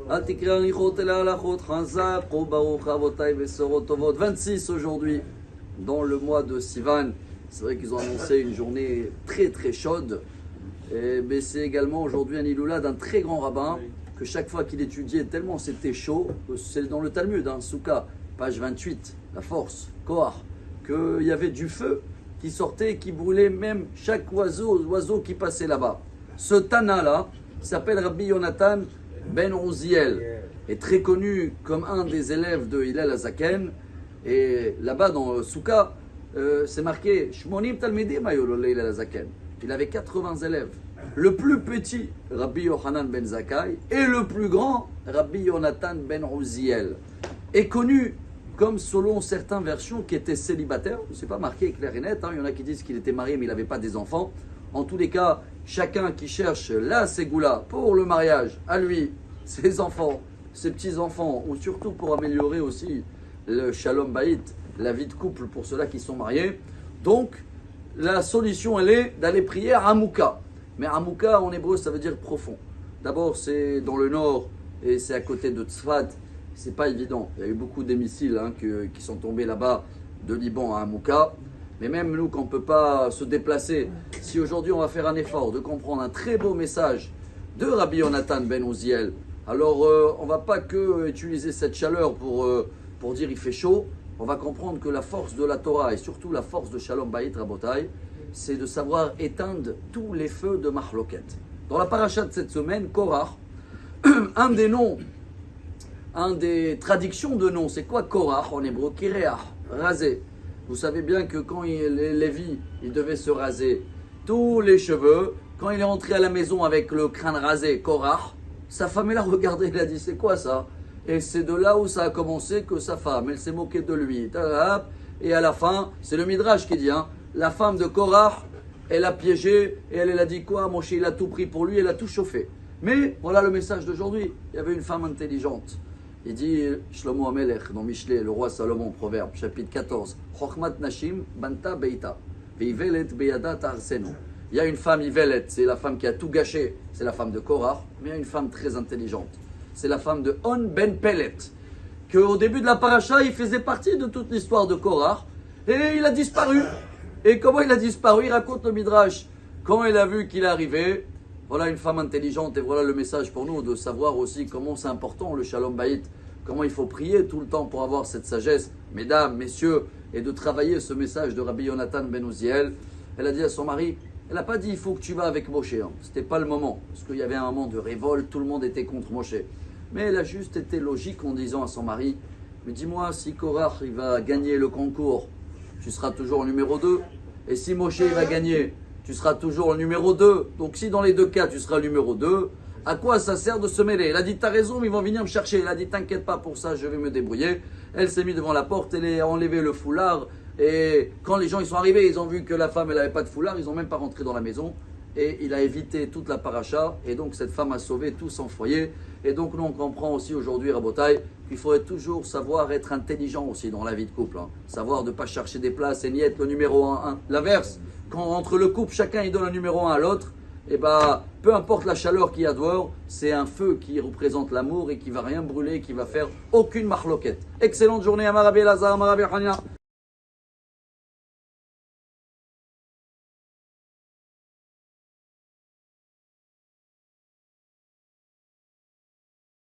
26 aujourd'hui, dans le mois de Sivan. C'est vrai qu'ils ont annoncé une journée très très chaude. Mais c'est également aujourd'hui un iloula d'un très grand rabbin que chaque fois qu'il étudiait, tellement c'était chaud, c'est dans le Talmud, Souka, page 28, la force, Kohar, qu'il y avait du feu qui sortait, qui brûlait même chaque oiseau qui passait là-bas. Ce Tana-là s'appelle Rabbi Yonatan Ben Uziel, est très connu comme un des élèves de Hillel Azaken. Et là-bas dans Souka, c'est marqué Shmonim Talmidim Ayolo Hillel Azaken. Il avait 80 élèves. Le plus petit, Rabbi Yochanan Ben Zakkai, et le plus grand, Rabbi Yonatan Ben Uziel, est connu comme, selon certaines versions, qui était célibataire. C'est pas marqué clair et net. Il y en a qui disent qu'il était marié, mais il n'avait pas des enfants. En tous les cas, chacun qui cherche la ségoula pour le mariage, à lui, ses enfants, ses petits-enfants, ou surtout pour améliorer aussi le shalom bayit, la vie de couple pour ceux-là qui sont mariés. Donc, la solution, elle est d'aller prier à Hamouka. Mais Hamouka, en hébreu, ça veut dire profond. D'abord, c'est dans le nord et c'est à côté de Tzfat. C'est pas évident. Il y a eu beaucoup d'émissiles qui sont tombés là-bas, de Liban à Hamouka. Mais même nous, quand on ne peut pas se déplacer, si aujourd'hui on va faire un effort de comprendre un très beau message de Rabbi Yonatan Ben Uziel, alors on ne va pas que utiliser cette chaleur pour dire il fait chaud. On va comprendre que la force de la Torah et surtout la force de Shalom Bayit Rabotai, c'est de savoir éteindre tous les feux de Mahloket. Dans la paracha de cette semaine, Korach, un des noms, un des traductions de noms, c'est quoi Korach en hébreu? Kireach, rasé. Vous savez bien que quand Lévi, il devait se raser tous les cheveux, quand il est rentré à la maison avec le crâne rasé, Korach, sa femme elle a regardé, elle a dit c'est quoi ça? Et c'est de là où ça a commencé que sa femme, elle s'est moquée de lui. Et à la fin, c'est le Midrash qui dit, la femme de Korach, elle a piégé et elle a dit quoi? Moshe, il a tout pris pour lui, elle a tout chauffé. Mais voilà le message d'aujourd'hui. Il y avait une femme intelligente. Il dit, Shlomo Amelech, dans Michelet, le roi Salomon, Proverbe, chapitre 14, Chochmat Nashim, Banta Beita, Veivelet Beyada Tarsenu. Il y a une femme Ivelet, c'est la femme qui a tout gâché, c'est la femme de Korach, mais il y a une femme très intelligente. C'est la femme de On Ben Pellet, qu'au début de la paracha, il faisait partie de toute l'histoire de Korach, et il a disparu. Et comment il a disparu? Il raconte le Midrash. Quand il a vu qu'il est arrivé, voilà une femme intelligente, et voilà le message pour nous, de savoir aussi comment c'est important le Shalom Bayit, comment il faut prier tout le temps pour avoir cette sagesse, mesdames, messieurs, et de travailler ce message de Rabbi Yonatan Ben Uziel. Elle a dit à son mari, elle n'a pas dit il faut que tu vas avec Moshe, c'était pas le moment, parce qu'il y avait un moment de révolte, tout le monde était contre Moshe. Mais elle a juste été logique en disant à son mari, mais dis-moi, si Korach il va gagner le concours, tu seras toujours le numéro 2. Et si Moshe il va gagner, tu seras toujours le numéro 2. Donc si dans les deux cas tu seras le numéro 2, à quoi ça sert de se mêler? Elle a dit, t'as raison, mais ils vont venir me chercher. Elle a dit, t'inquiète pas pour ça, je vais me débrouiller. Elle s'est mise devant la porte, elle a enlevé le foulard. Et quand les gens ils sont arrivés, ils ont vu que la femme elle n'avait pas de foulard, ils n'ont même pas rentré dans la maison. Et il a évité toute la paracha. Et donc cette femme a sauvé tout son foyer. Et donc nous on comprend aussi aujourd'hui, Rabotai, qu'il faudrait toujours savoir être intelligent aussi dans la vie de couple. Savoir de ne pas chercher des places et ni être le numéro 1. L'inverse, quand entre le couple, chacun il donne un numéro 1 à l'autre, et peu importe la chaleur qu'il y a dehors, c'est un feu qui représente l'amour et qui va rien brûler, qui va faire aucune marloquette. Excellente journée à Marabi Lazar, Marabi Hania.